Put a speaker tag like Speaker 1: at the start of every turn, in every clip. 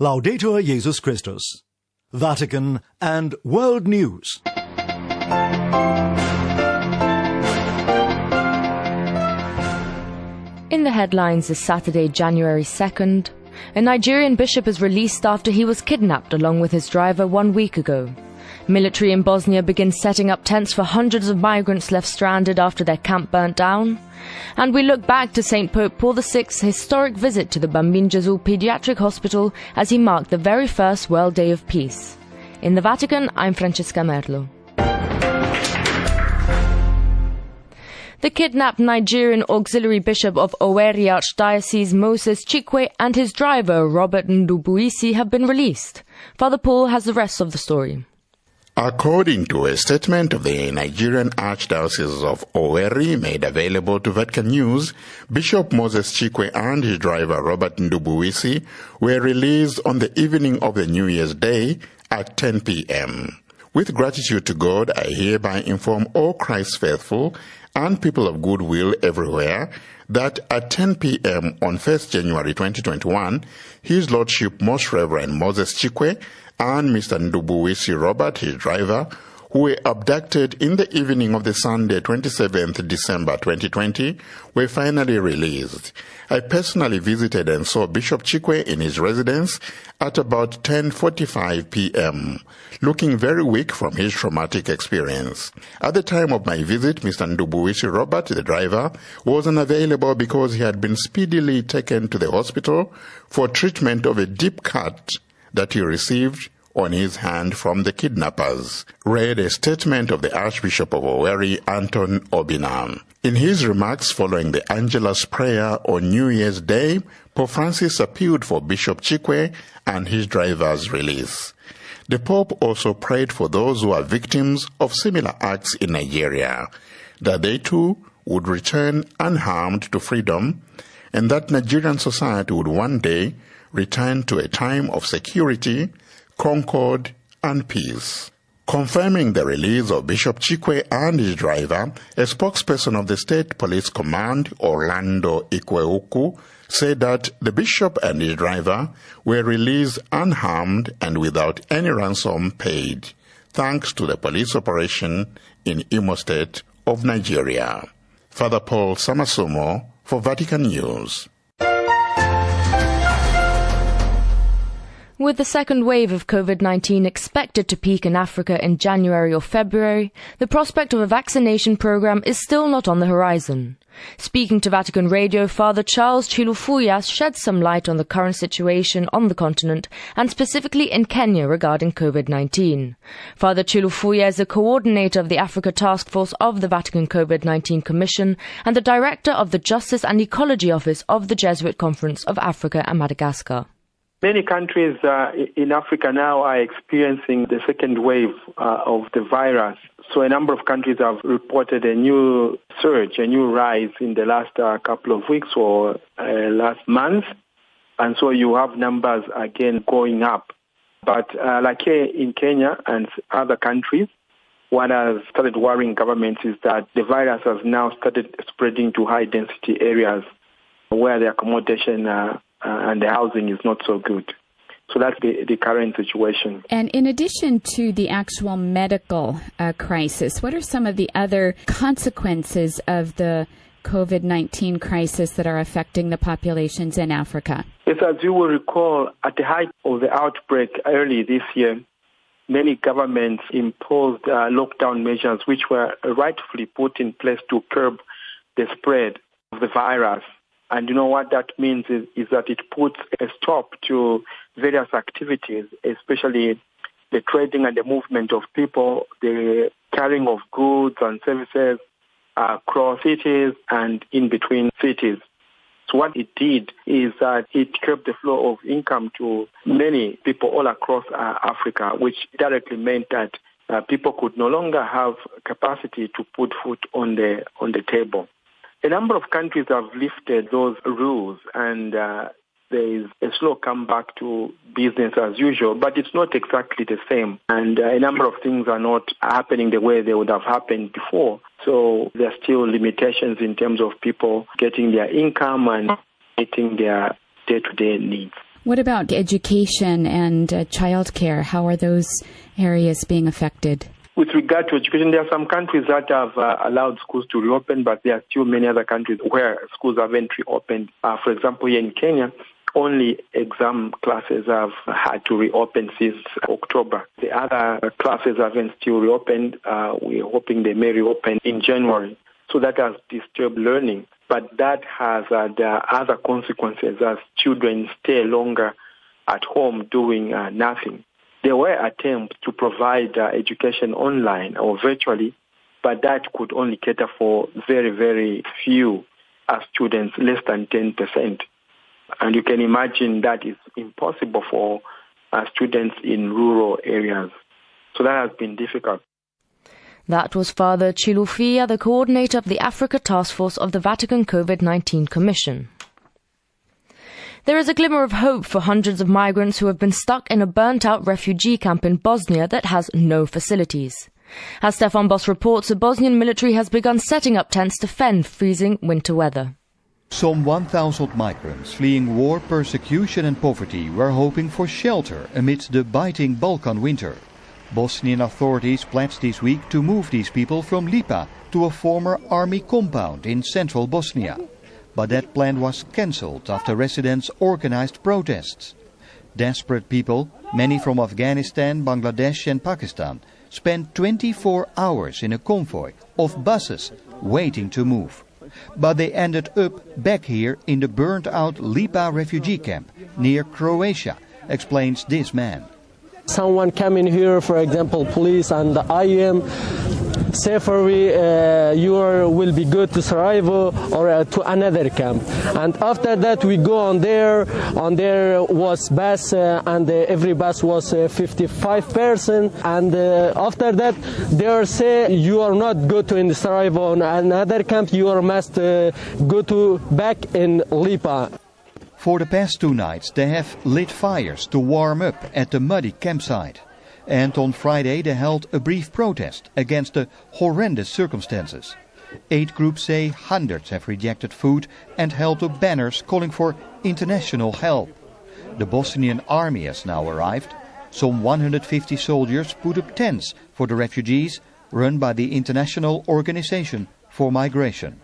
Speaker 1: Laudetur Jesus Christus. Vatican and World News.
Speaker 2: In the headlines this Saturday, January 2nd, a Nigerian bishop is released after he was kidnapped along with his driver 1 week ago. Military in Bosnia begins setting up tents for hundreds of migrants left stranded after their camp burnt down. And we look back to St. Pope Paul VI's historic visit to the Bambin Gesù Pediatric Hospital as he marked the very first World Day of Peace. In the Vatican, I'm Francesca Merlo. The kidnapped Nigerian auxiliary bishop of Owerri Archdiocese Moses Chikwe and his driver Robert Ndubuisi have been released. Father Paul has the rest of the story.
Speaker 3: According to a statement of the Nigerian Archdiocese of Owerri made available to Vatican News, Bishop Moses Chikwe and his driver Robert Ndubuisi were released on the evening of the New Year's Day at 10 p.m. With gratitude to God, I hereby inform all Christ's faithful and people of goodwill everywhere that at 10 p.m. on 1st January 2021, His Lordship Most Reverend Moses Chikwe and Mr. Ndubuisi Robert, his driver, who were abducted in the evening of the Sunday 27th December 2020, were finally released. I personally visited and saw Bishop Chikwe in his residence at about 10:45 p.m., looking very weak from his traumatic experience. At the time of my visit, Mr. Ndubuisi Robert, the driver, was unavailable because he had been speedily taken to the hospital for treatment of a deep cut that he received on his hand from the kidnappers, read a statement of the Archbishop of Owerri, Anton Obinna. In his remarks following the Angelus prayer on New Year's Day, Pope Francis appealed for Bishop Chikwe and his driver's release. The Pope also prayed for those who are victims of similar acts in Nigeria, that they too would return unharmed to freedom, and that Nigerian society would one day return to a time of security, concord, and peace. Confirming the release of Bishop Chikwe and his driver, a spokesperson of the State Police Command, Orlando Ikweukwu, said that the bishop and his driver were released unharmed and without any ransom paid, thanks to the police operation in Imo State of Nigeria. Father Paul Samasomo for Vatican News.
Speaker 2: With the second wave of COVID-19 expected to peak in Africa in January or February, the prospect of a vaccination program is still not on the horizon. Speaking to Vatican Radio, Father Charles Chilufuya shed some light on the current situation on the continent and specifically in Kenya regarding COVID-19. Father Chilufuya is the coordinator of the Africa Task Force of the Vatican COVID-19 Commission and the director of the Justice and Ecology Office of the Jesuit Conference of Africa and Madagascar.
Speaker 4: Many countries in Africa now are experiencing the second wave of the virus. So a number of countries have reported a new surge, a new rise in the last couple of weeks or last month. And so you have numbers again going up. But like here in Kenya and other countries, what has started worrying governments is that the virus has now started spreading to high-density areas where the accommodation and the housing is not so good. So that's the current situation.
Speaker 5: And in addition to the actual medical crisis, what are some of the other consequences of the COVID-19 crisis that are affecting the populations in Africa?
Speaker 4: Yes, as you will recall, at the height of the outbreak early this year, many governments imposed lockdown measures which were rightfully put in place to curb the spread of the virus. And you know what that means is that it puts a stop to various activities, especially the trading and the movement of people, the carrying of goods and services across cities and in between cities. So what it did is that it curbed the flow of income to many people all across Africa, which directly meant that people could no longer have capacity to put food on the table. A number of countries have lifted those rules and there is a slow comeback to business as usual, but it's not exactly the same. And a number of things are not happening the way they would have happened before. So there are still limitations in terms of people getting their income and meeting their day-to-day needs.
Speaker 5: What about education and childcare? How are those areas being affected?
Speaker 4: With regard to education, there are some countries that have allowed schools to reopen, but there are still many other countries where schools haven't reopened. For example, here in Kenya, only exam classes have had to reopen since October. The other classes haven't still reopened. We're hoping they may reopen in January. So that has disturbed learning. But that has other consequences as children stay longer at home doing nothing. There were attempts to provide education online or virtually, but that could only cater for very, very few students, less than 10%. And you can imagine that is impossible for students in rural areas. So that has been difficult.
Speaker 2: That was Father Chilufia, the coordinator of the Africa Task Force of the Vatican COVID-19 Commission. There is a glimmer of hope for hundreds of migrants who have been stuck in a burnt-out refugee camp in Bosnia that has no facilities. As Stefan Boss reports, the Bosnian military has begun setting up tents to fend freezing winter weather.
Speaker 6: Some 1,000 migrants fleeing war, persecution and poverty were hoping for shelter amidst the biting Balkan winter. Bosnian authorities pledged this week to move these people from Lipa to a former army compound in central Bosnia. But that plan was cancelled after residents organized protests. Desperate people, many from Afghanistan, Bangladesh and Pakistan, spent 24 hours in a convoy of buses waiting to move. But they ended up back here in the burnt-out Lipa refugee camp near Croatia, explains this man.
Speaker 7: Someone came in here, for example, police and the IM, say for you will be good to Sarajevo or to another camp. And after that we go on there was bus and every bus was 55 person. And after that they say you are not good to in Sarajevo or another camp, you must go to back in Lipa.
Speaker 6: For the past 2 nights they have lit fires to warm up at the muddy campsite. And on Friday they held a brief protest against the horrendous circumstances. 8 groups say hundreds have rejected food and held up banners calling for international help. The Bosnian army has now arrived. Some 150 soldiers put up tents for the refugees run by the International Organization for Migration.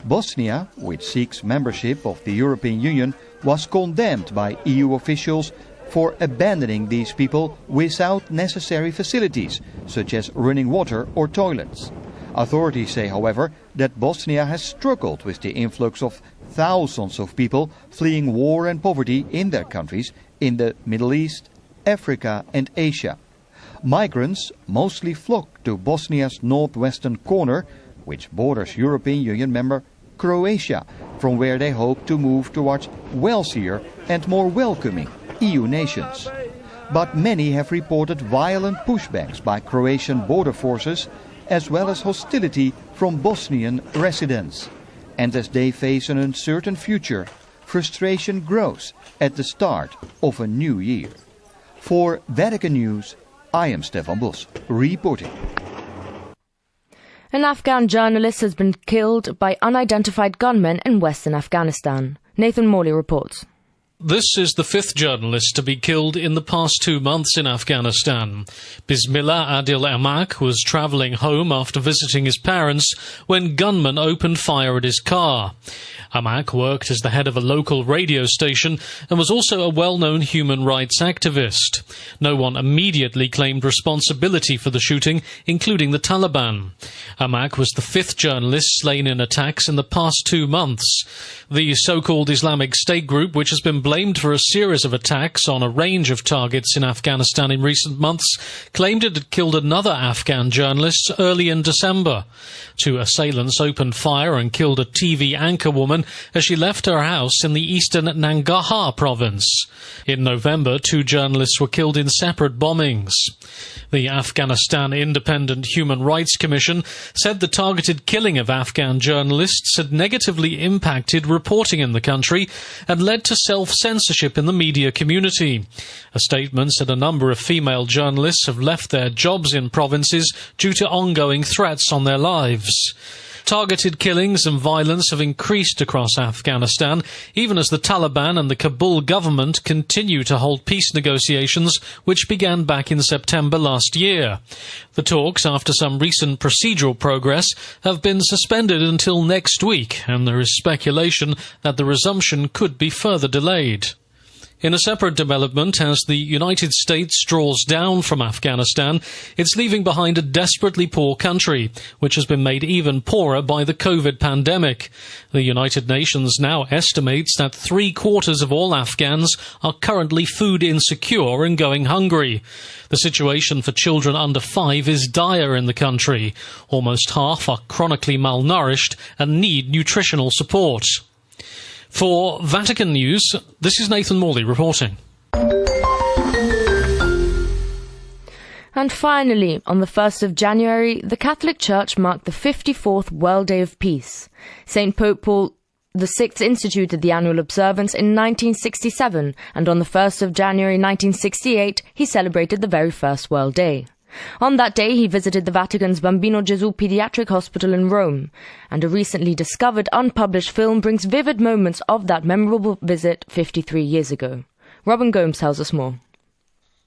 Speaker 6: Bosnia, which seeks membership of the European Union, was condemned by EU officials for abandoning these people without necessary facilities, such as running water or toilets. Authorities say, however, that Bosnia has struggled with the influx of thousands of people fleeing war and poverty in their countries in the Middle East, Africa and Asia. Migrants mostly flock to Bosnia's northwestern corner, which borders European Union member Croatia, from where they hope to move towards wealthier and more welcoming EU nations. But many have reported violent pushbacks by Croatian border forces as well as hostility from Bosnian residents. And as they face an uncertain future, frustration grows at the start of a new year. For Vatican News, I am Stefan Bos, reporting.
Speaker 2: An Afghan journalist has been killed by unidentified gunmen in western Afghanistan. Nathan Morley reports.
Speaker 8: This is the 5th journalist to be killed in the past 2 months in Afghanistan. Bismillah Adil Amak was travelling home after visiting his parents when gunmen opened fire at his car. Amak worked as the head of a local radio station and was also a well-known human rights activist. No one immediately claimed responsibility for the shooting, including the Taliban. Amak was the 5th journalist slain in attacks in the past 2 months. The so-called Islamic State group, which has been blamed for a series of attacks on a range of targets in Afghanistan in recent months, claimed it had killed another Afghan journalist early in December. 2 assailants opened fire and killed a TV anchor woman as she left her house in the eastern Nangarhar province. In November, 2 journalists were killed in separate bombings. The Afghanistan Independent Human Rights Commission said the targeted killing of Afghan journalists had negatively impacted reporting in the country and led to self-censorship in the media community. A statement said a number of female journalists have left their jobs in provinces due to ongoing threats on their lives. Targeted killings and violence have increased across Afghanistan, even as the Taliban and the Kabul government continue to hold peace negotiations which began back in September last year. The talks, after some recent procedural progress, have been suspended until next week, and there is speculation that the resumption could be further delayed. In a separate development, as the United States draws down from Afghanistan, it's leaving behind a desperately poor country, which has been made even poorer by the COVID pandemic. The United Nations now estimates that 3/4 of all Afghans are currently food insecure and going hungry. The situation for children under 5 is dire in the country. Almost half are chronically malnourished and need nutritional support. For Vatican News, this is Nathan Morley reporting.
Speaker 2: And finally, on the 1st of January, the Catholic Church marked the 54th World Day of Peace. St. Pope Paul VI instituted the annual observance in 1967, and on the 1st of January 1968, he celebrated the very first World Day. On that day, he visited the Vatican's Bambino Gesù Pediatric Hospital in Rome, and a recently discovered unpublished film brings vivid moments of that memorable visit 53 years ago. Robin Gomes tells us more.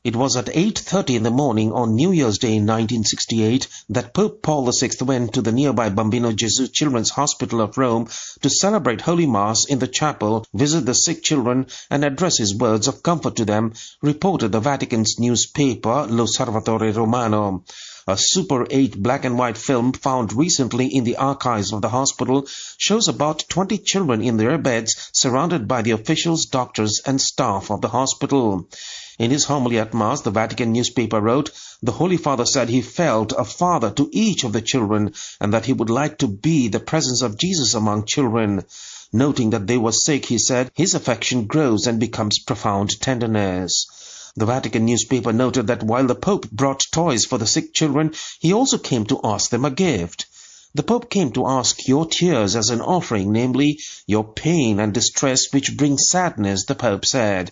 Speaker 9: It was at 8:30 in the morning on New Year's Day in 1968 that Pope Paul VI went to the nearby Bambino Gesù Children's Hospital of Rome to celebrate Holy Mass in the chapel, visit the sick children, and address his words of comfort to them, reported the Vatican's newspaper L'Osservatore Romano. A Super 8 black and white film found recently in the archives of the hospital shows about 20 children in their beds surrounded by the officials, doctors, and staff of the hospital. In his homily at Mass, the Vatican newspaper wrote, the Holy Father said he felt a father to each of the children and that he would like to be the presence of Jesus among children. Noting that they were sick, he said, his affection grows and becomes profound tenderness. The Vatican newspaper noted that while the Pope brought toys for the sick children, he also came to ask them a gift. The Pope came to ask your tears as an offering, namely, your pain and distress which bring sadness, the Pope said.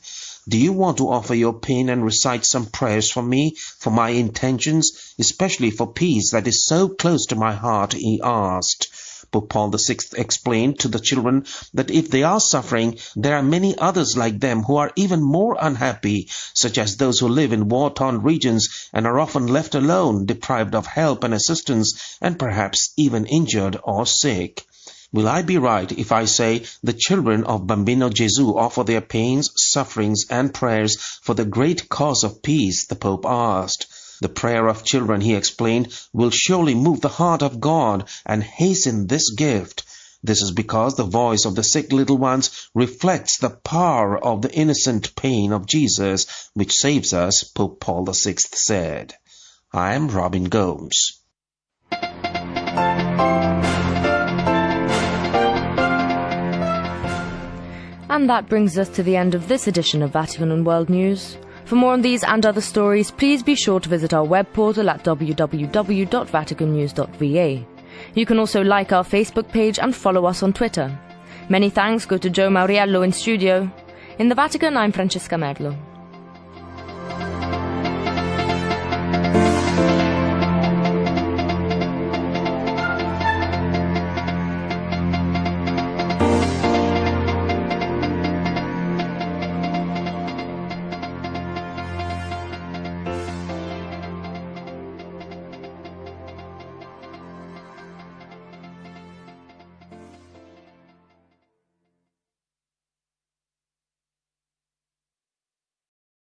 Speaker 9: Do you want to offer your pain and recite some prayers for me, for my intentions, especially for peace that is so close to my heart, he asked. Pope Paul VI explained to the children that if they are suffering, there are many others like them who are even more unhappy, such as those who live in war-torn regions and are often left alone, deprived of help and assistance, and perhaps even injured or sick. Will I be right if I say the children of Bambino Gesù offer their pains, sufferings, and prayers for the great cause of peace? The Pope asked. The prayer of children, he explained, will surely move the heart of God and hasten this gift. This is because the voice of the sick little ones reflects the power of the innocent pain of Jesus, which saves us, Pope Paul VI said. I am Robin Gomes.
Speaker 2: And that brings us to the end of this edition of Vatican and World News. For more on these and other stories, please be sure to visit our web portal at www.vaticannews.va. You can also like our Facebook page and follow us on Twitter. Many thanks go to Joe Mauriello in studio. In the Vatican, I'm Francesca Merlo.